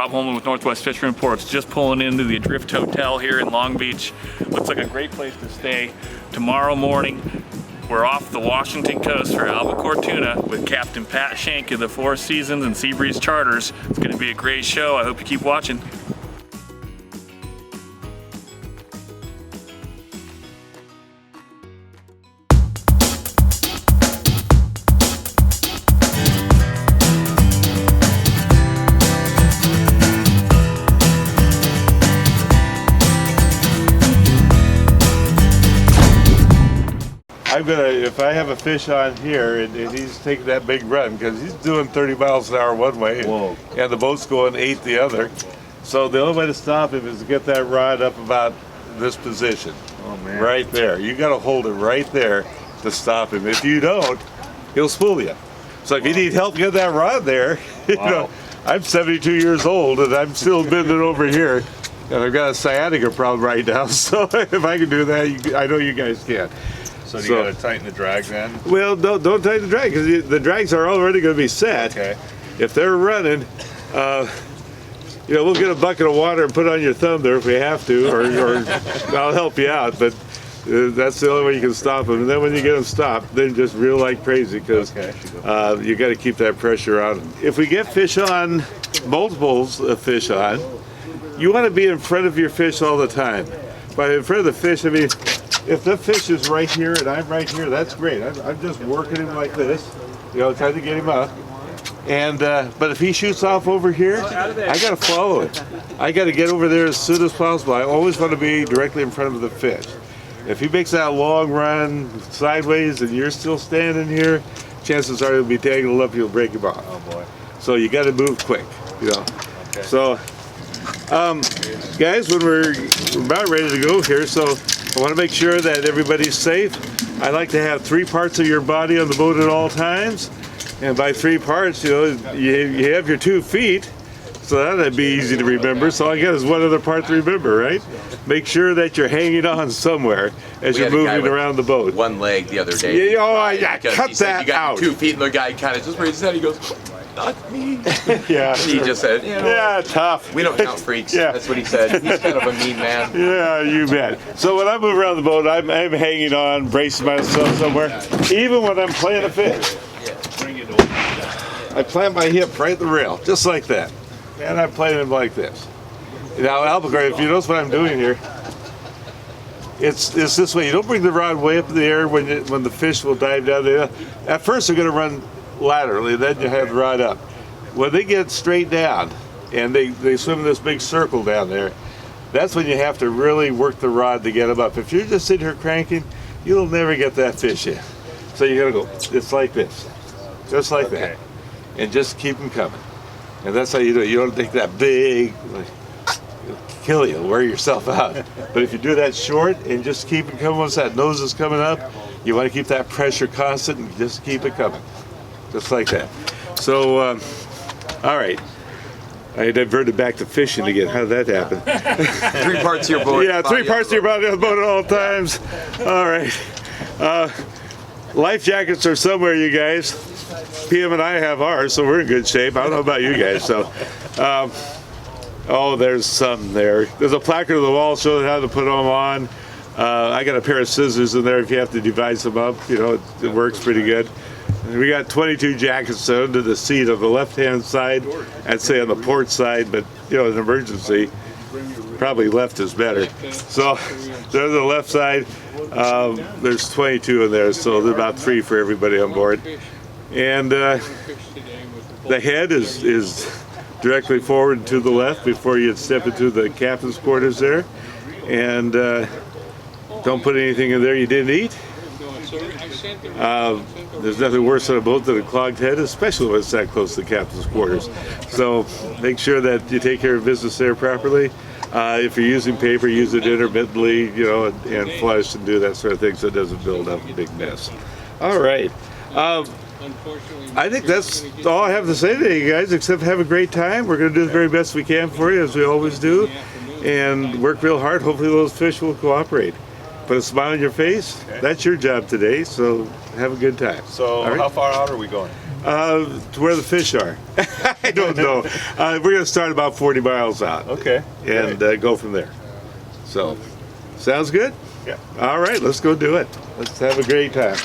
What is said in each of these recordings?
Bob Holman with Northwest Fishing Reports, just pulling into the Adrift Hotel here in Long Beach. Looks like a great place to stay. Tomorrow morning, we're off the Washington coast for albacore tuna with Captain Pat Schenk of the Four Seasons and Seabreeze Charters. It's going to be a great show. I hope you keep watching. If I have a fish on here and he's taking that big run, because he's doing 30 miles an hour one way, and the boat's going 8 the other. So the only way to stop him is to get that rod up about this position. Oh man. Right there. You got to hold it right there to stop him. If you don't, he'll spool you. So if you need help get that rod there, you know, I'm 72 years old and I'm still bending over here. And I've got a sciatica problem right now. So if I can do that, I know you guys can. So you got to tighten the drag then? Well, don't tighten the drag, because the drags are already going to be set. Okay. If they're running, you know, we'll get a bucket of water and put it on your thumb there if we have to, or I'll help you out. But that's the only way you can stop them. And then when you get them stopped, then just reel like crazy, because you got to keep that pressure on them. If we get fish on, multiples of fish on, you want to be in front of your fish all the time. By in front of the fish, I mean, if the fish is right here and I'm right here, that's great. I'm just working him like this, you know, trying to get him up. And but if he shoots off over here, I got to follow it. I got to get over there as soon as possible. I always want to be directly in front of the fish. If he makes that long run sideways and you're still standing here, chances are he'll be tangled up. You'll break him off. Oh boy! So you got to move quick, you know. Okay. So, guys, when we're about ready to go here, so I want to make sure that everybody's safe. I like to have 3 parts of your body on the boat at all times. And by 3 parts, you know, you have your 2 feet, so that'd be easy to remember. So I guess one other part to remember, right? Make sure that you're hanging on somewhere as you're moving around the boat. One leg the other day. Yeah, cut that you got out. 2 feet, and the guy kind of just raised his head. He goes, "Not me." Yeah. He just said, you know, yeah, tough. We don't count freaks. Yeah. That's what he said. He's kind of a mean man. Yeah, you bet. So when I move around the boat, I'm hanging on, bracing myself somewhere. Even when I'm playing a fish, I plant my hip right at the rail, just like that. And I'm playing him like this. Now, albacore, if you notice what I'm doing here, it's this way. You don't bring the rod way up in the air when the fish will dive down there. At first, they're going to run laterally, then you have the rod up. When they get straight down and they swim in this big circle down there, that's when you have to really work the rod to get them up. If you're just sitting here cranking, you'll never get that fish in. So you gotta go, it's like this, just like that, and just keep them coming. And that's how you do it. You don't take that big, like, it'll kill you, wear yourself out. But if you do that short and just keep it coming, once that nose is coming up, you want to keep that pressure constant and just keep it coming. Just like that. So, all right. I diverted back to fishing again. How did that happen? 3 parts of your boat. Yeah, 3 parts of your body on the boat at all times. All right. Life jackets are somewhere, you guys. PM and I have ours, so we're in good shape. I don't know about you guys. So, oh, there's some there. There's a placard on the wall showing how to put them on. I got a pair of scissors in there if you have to divide them up. You know, it works pretty good. We got 22 jackets under the seat on the left-hand side. I'd say on the port side, but you know, in an emergency, probably left is better. So there's the left side. There's 22 in there, so there's about 3 for everybody on board. And the head is directly forward and to the left before you step into the captain's quarters there. And don't put anything in there you didn't eat. There's nothing worse on a boat than a clogged head, especially when it's that close to the captain's quarters. So make sure that you take care of business there properly. If you're using paper, use it intermittently, you know, and flush and do that sort of thing so it doesn't build up a big mess. All right. I think that's all I have to say to you guys, except have a great time. We're going to do the very best we can for you, as we always do, and work real hard. Hopefully those fish will cooperate. Put a smile on your face. That's your job today, so have a good time. So how far out are we going? To where the fish are. I don't know. We're going to start about 40 miles out. Okay. And go from there. So, sounds good? Yeah. All right, let's go do it. Let's have a great time.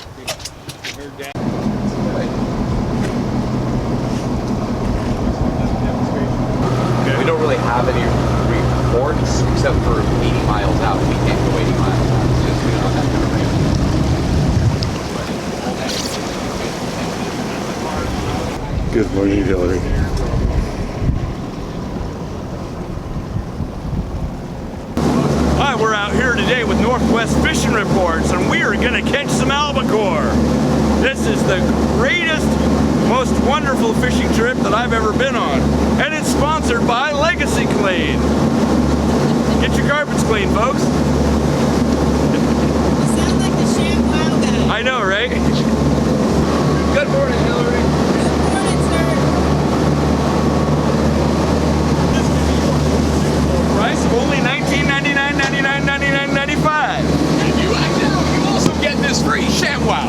We don't really have any reports except for 80 miles out. We can't go 80 miles out. It's just we don't have that kind of rain. Good morning, Hillary. Hi, we're out here today with Northwest Fishing Reports, and we are going to catch some albacore. This is the greatest, most wonderful fishing trip that I've ever been on, and it's sponsored by Legacy Clean. Get your carpets clean, folks. You sound like the Schenk guy. I know, right? Good morning, Hillary. Good morning, sir. Price of only $19.99, $99, $99, $95. And you also get this free ShamWow.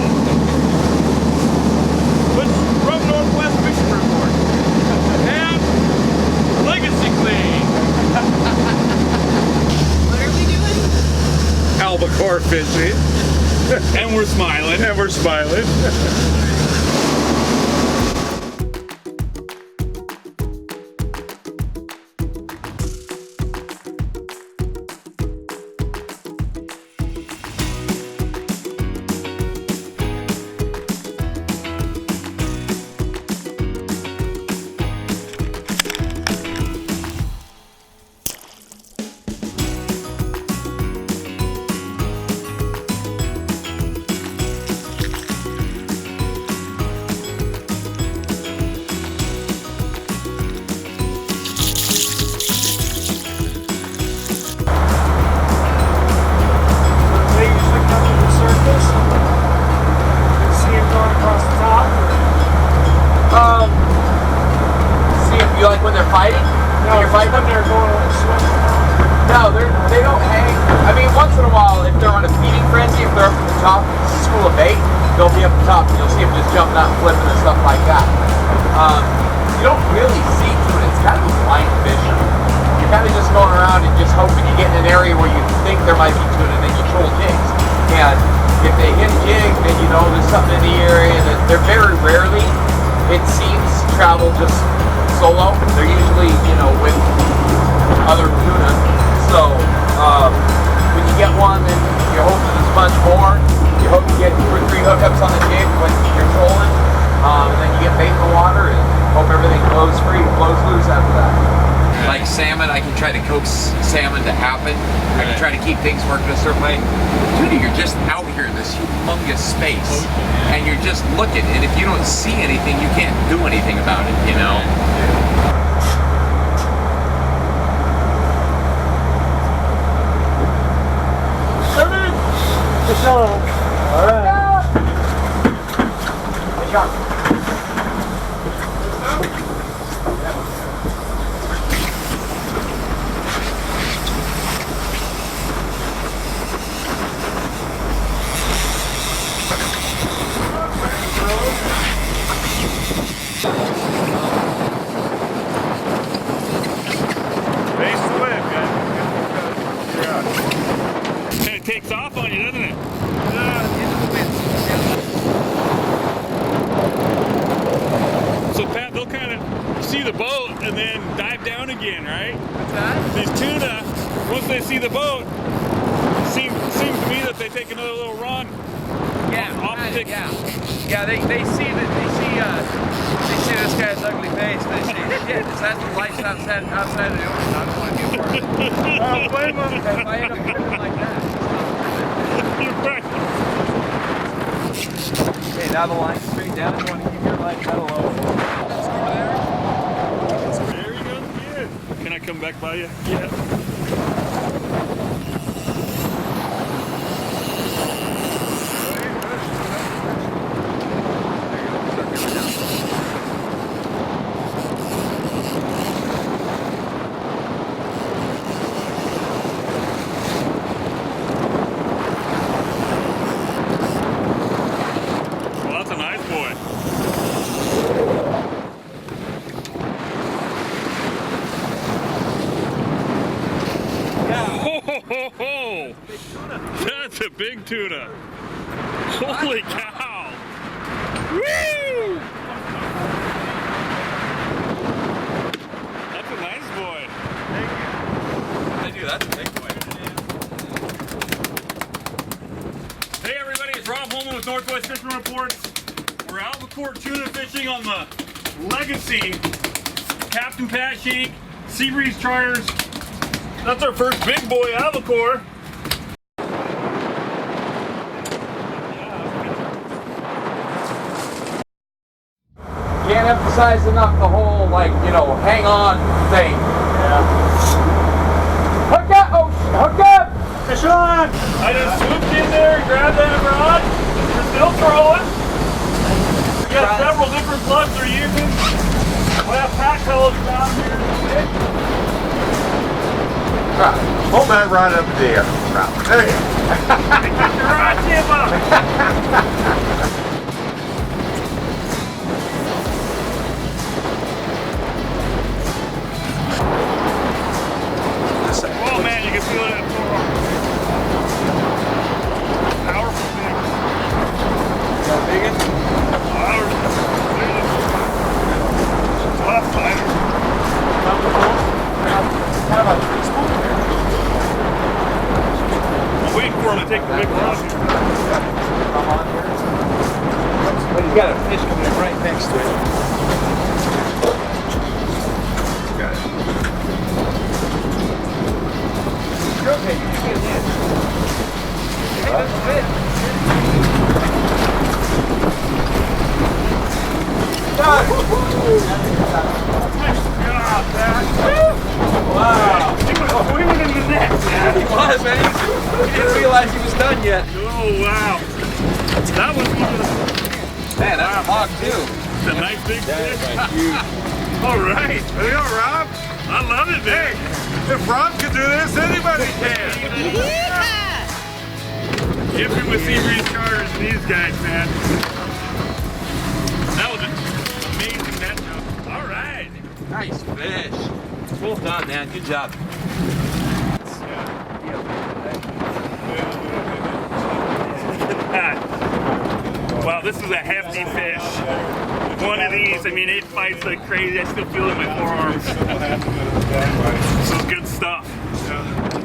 But from Northwest Fishing Report and Legacy Clean. What are we doing? Albacore fishing. And we're smiling. And we're smiling. See if you like when they're fighting? No, you're fighting them? They're going on a swim. No, they don't hang. I mean, once in a while, if they're on a feeding frenzy, if they're up at the top, school of bait, they'll be up the top and you'll see them just jumping out and flipping and stuff like that. You don't really see tuna. It's kind of a blind fish. You're kind of just going around and just hoping you get in an area where you think there might be tuna and then you troll jigs. And if they hit a jig, then you know there's something in the area. And they're very rarely, it seems, travel just solo. They're usually, you know, with other tuna. So when you get one, then you're hoping there's much more. You hope you get 2 or 3 hookups on the jig when you're trolling. And then you get bait in the water and hope everything flows free, flows loose after that. Like salmon, I can try to coax salmon to happen. I can try to keep things working a certain way. Tuna, you're just out here in this humongous space, and you're just looking. And if you don't see anything, you can't do anything about it, you know? All right. Hey, John. Kind of takes off on you, doesn't it? So Pat, they'll kind of see the boat and then dive down again, right? What's that? These tuna, once they see the boat, seems to me that they take another little run. Yeah, they see this guy's ugly face. They see, yeah, that's the lights outside of the ocean. I don't want to be a part of it. I don't blame them. If I end up living like that, You're right. hey, now the line's straight down. You want to keep your line pedal low. There you go again. Can I come back by you? Yeah. Well, that's a nice boy. tuna. Holy cow! Woo! That's a nice boy. Thank you. That's a big boy. Hey everybody, it's Rob Holman with Northwest Fishing Reports. We're albacore tuna fishing on the legacy Captain Pat Schenk Seabreeze charters. That's our first big boy albacore. Can't emphasize enough the whole, like, you know, hang on thing. Yeah. Hook up! Oh, hook up! Fish on! I just swooped in there and grabbed that rod. We're still throwing. We got several different plugs we're using. We have pack colors down here. Hold that rod up in the air. There you go. Get your rod tip up. Oh man, you can feel it in the forearm. Powerful thing. Got a big one? Tough fighter. Kind of a big spoon there. I'm waiting for him to take the big rod here. Come on here. But he's got a fish coming in right next to it. Got it. You're okay, you can get it in. Hey, that's a fish. Got it. Wow. He was swimming in the net, man. He was, man. He didn't realize he was done yet. Oh, wow. That was one of the... Man, that's a hog, too. It's a nice big fish. Huge. All right. There you go, Rob. I love it, man. If Rob can do this, anybody can. Yeah! Gifted with Seabreeze charters and these guys, man. That was an amazing net jump. All right. Nice fish. Well done, man. Good job. Wow, this is a hefty fish. One of these, I mean, it fights like crazy. I still feel it in my forearms. This is good stuff.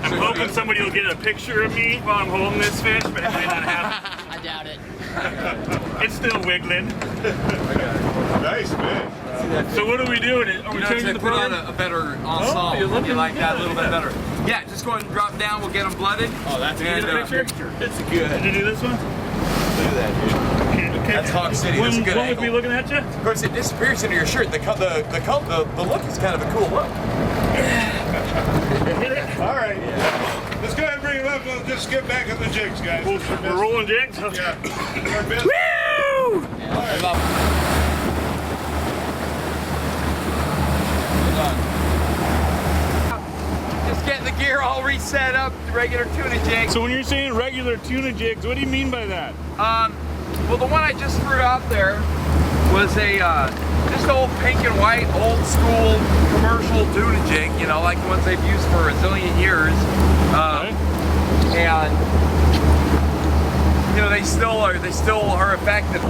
I'm hoping somebody will get a picture of me while I'm holding this fish, but it might not happen. I doubt it. It's still wiggling. Nice, man. So what are we doing? Are we You know, changing to the put on program? a better ensemble, you're looking you like that a good. little bit better. Yeah, just go ahead and drop down. We'll get them blooded. Oh, that's a and, good picture? It's good. Did you do this one? Look at that, dude. Okay. That's Hog City. That's a good When would angle. be looking at you? Of course, it disappears into your shirt. The look is kind of a cool look. All right. Let's go ahead and bring him up. We'll just get back on the jigs, guys. We're rolling jigs? Yeah. Our best. Woo! Just getting the gear all reset up, the regular tuna jig. So when you're saying regular tuna jigs, what do you mean by that? Well, the one I just threw out there was a just old pink and white, old school commercial tuna jig. You know, like the ones they've used for a zillion years. And you know, they still are effective.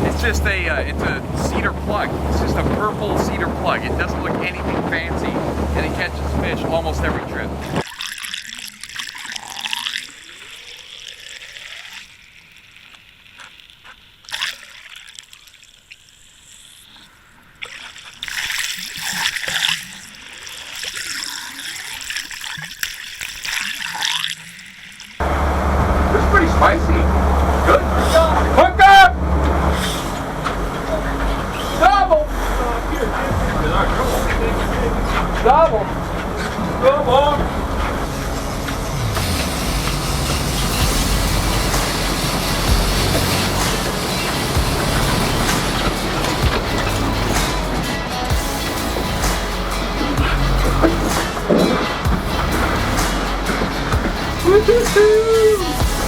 It's just it's a cedar plug. It's just a purple cedar plug. It doesn't look anything fancy, and it catches fish almost every trip. This is pretty spicy. Good. Hook up! Double! Double! Come on!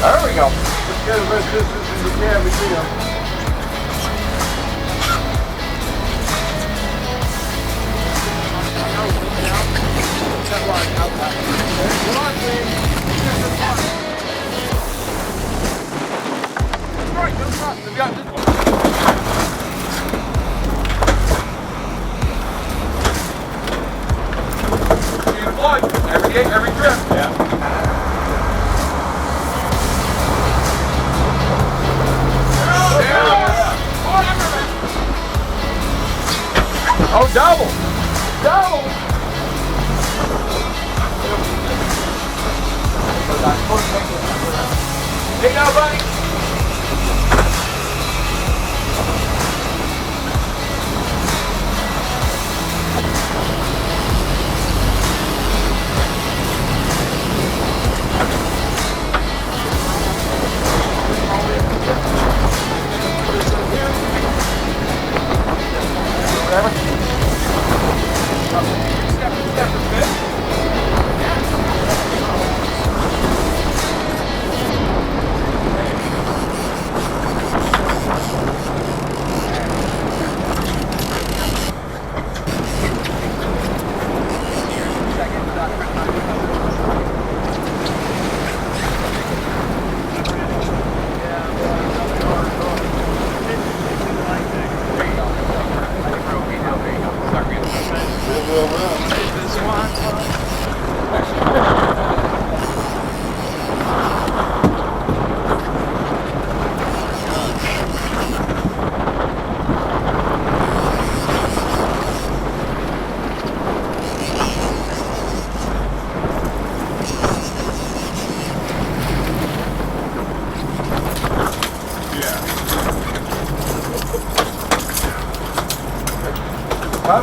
There we go. Let's get as much distance as you can between them. Come on, Oh, double! Double! There you go, buddy.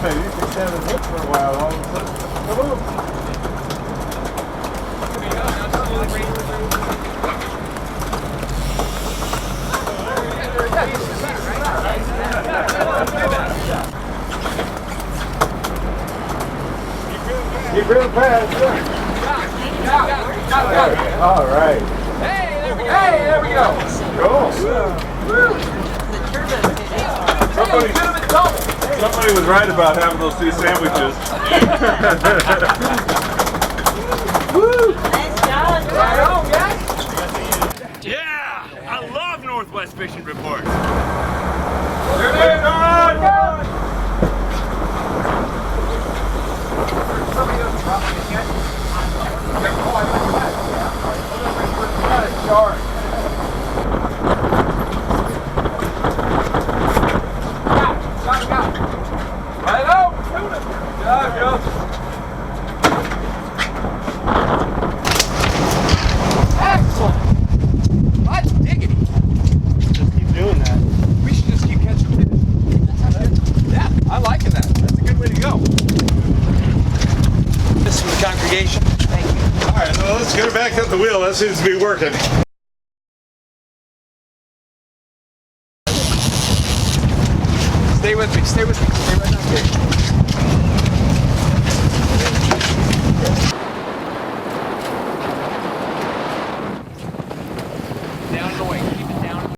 Maybe you can stand and look for a while. All of a sudden, come on. Keep real fast. All right. Hey, there we go. Cool. Somebody was right about having those two sandwiches. Woo! Nice job. Right on, guys. Yeah! I love Northwest Fishing Reports. There it is. Somebody doesn't drop on his head. Oh, I got it. Shark. Got it. Right out. Tuna. Good job, Joe. Excellent. That's diggity. Just keep doing that. We should just keep catching fish. Yeah, I'm liking that. That's a good way to go. This is for the congregation. Thank you. All right, well, let's get her back at the wheel. That seems to be working. Stay with me. Stay with me. Stay right down here. Down and away. Keep it down.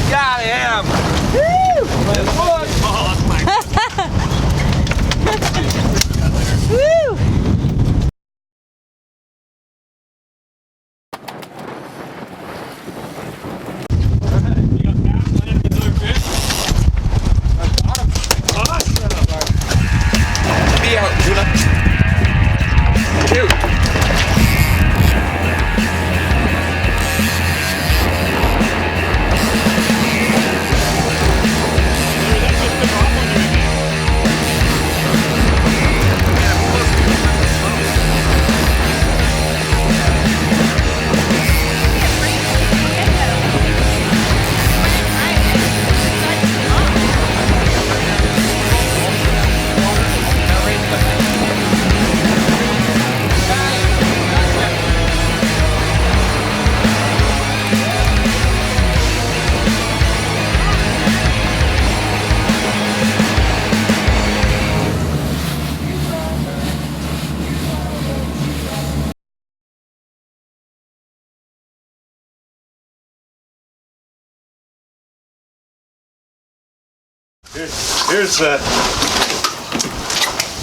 Got him! Woo! Woo! Be out, Tuna. Dude.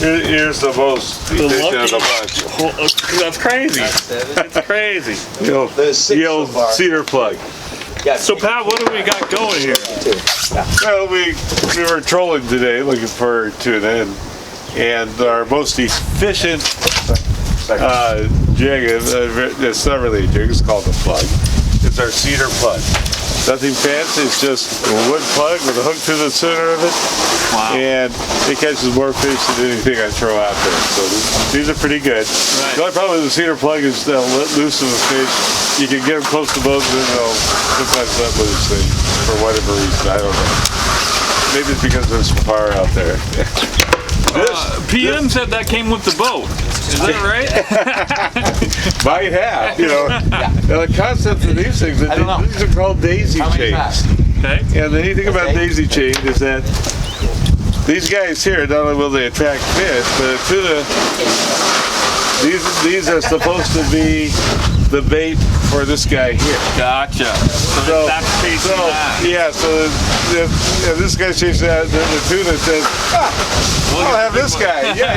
Here's the most efficient of the bunch. That's crazy. It's crazy. The old Cedar plug. Yeah. So Pat, what do we got going here? Well, we were trolling today looking for tuna, and our most efficient jig, it's not really a jig, it's called a plug. It's our Cedar plug. Nothing fancy, it's just a wood plug with a hook through the center of it. Wow. And it catches more fish than anything I throw out there. So these are pretty good. Right. The only problem with the Cedar plug is they'll let loose of a fish. You can get them close to boats and then they'll sometimes let loose for whatever reason. I don't know. Maybe it's because there's far out there. PM said that came with the boat. Is that right? Might have, you know. Now, the concept of these things, I don't know. these are called daisy How many chains. packs? Okay. And the neat thing about Okay. daisy chain is that these guys here, not only will they attract fish, but tuna, these are supposed to be the bait for this guy here. Gotcha. So, that's chasing that. yeah, so if this guy's chasing that, then the tuna says, I'll have this guy. Yeah,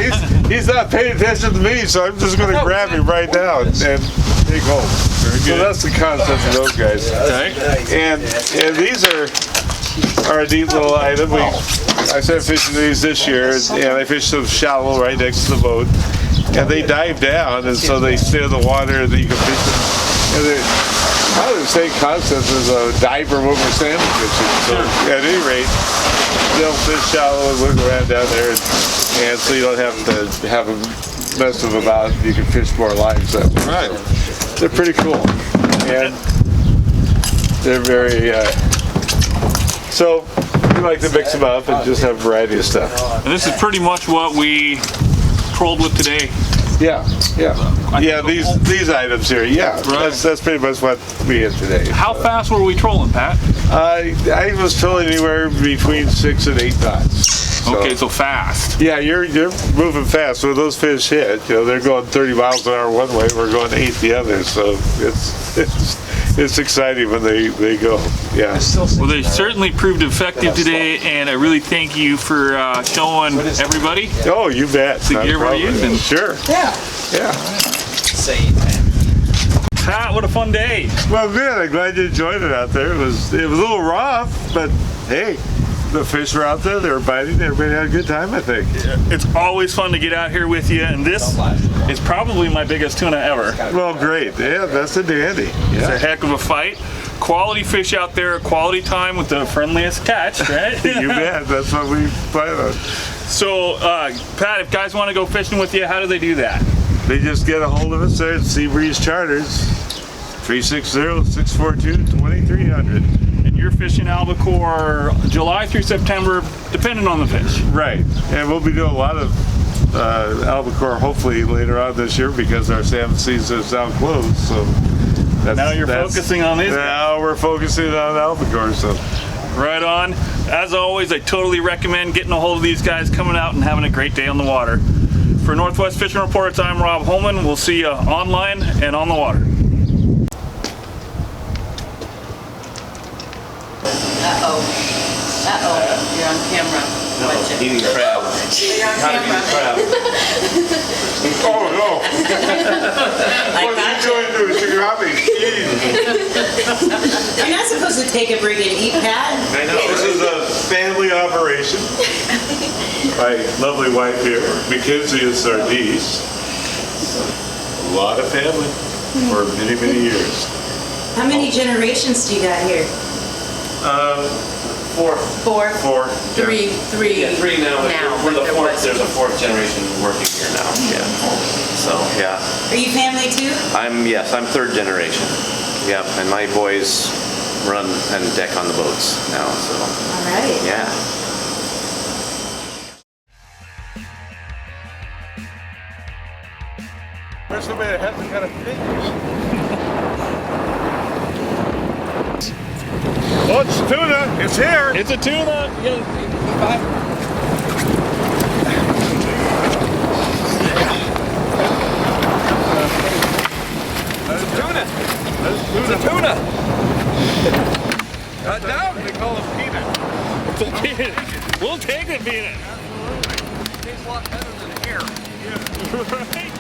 he's not paying attention to me, so I'm just going to grab him right now and take home. So that's the concept of those guys. Okay. And these are a neat little item. I started fishing these this year, and I fished them shallow right next to the boat. And they dive down, and so they stay in the water, and you can fish them. And they're probably the same concept as a diver when we're salmon fishing. So at any rate, they'll fish shallow and look around down there, and so you don't have to have them mess them about. You can fish more lines that way. Right. So they're pretty cool, and they're very. So we like to mix them up and just have a variety of stuff. And this is pretty much what we trolled with today. Yeah. These items here. Yeah, Right. that's pretty much what we had today. How fast were we trolling, Pat? I was trolling anywhere between 6 and 8 knots. So, Okay, so fast. yeah, you're moving fast. When those fish hit, they're going 30 miles an hour one way, we're going 8 the other. So it's exciting when they go. Yeah. Well, they certainly proved effective today, and I really thank you for showing everybody. Oh, you bet. The gear we're using. Sure. Yeah. Yeah. Pat, what a fun day. Well, good. I'm glad you enjoyed it out there. It was a little rough, but hey, the fish were out there. They were biting. Everybody had a good time, I think. It's always fun to get out here with you, and this is probably my biggest tuna ever. Well, great. Yeah, that's a dandy. It's a Yeah. heck of a fight. Quality fish out there, quality time with the friendliest catch, right? You bet. That's what we plan on. So, Pat, if guys want to go fishing with you, how do they do that? They just get a hold of us there at Seabreeze Charters, 360-642-2300. And you're fishing albacore July through September, depending on the fish. Right. And we'll be doing a lot of albacore hopefully later on this year because our salmon season is now closed. So Now you're focusing on these guys. Now we're focusing on albacore. So Right on. As always, I totally recommend getting a hold of these guys, coming out and having a great day on the water. For Northwest Fishing Reports, I'm Rob Holman. We'll see you online and on the water. Uh-oh. Uh-oh. You're on camera. Watch it. Eating crab. You're on camera. oh no! I got you. You're not supposed to take a break and eat, Pat. I know. This is a family operation. My lovely wife here, Mackenzie, is our niece. A lot of family for many, many years. How many generations do you got here? Four. Four? Three Yeah, three now. We're but the there fourth. was- There's a fourth generation working here now. Yeah. So yeah, Are you family too? I'm third generation. Yeah, and my boys run and deck on the boats now. So All right. yeah. Where's somebody that hasn't got a fish? Oh, it's tuna. It's here. It's a tuna. Tuna! Now they call them peanut. We'll take it, Peanut. Tastes a lot better than air. Right?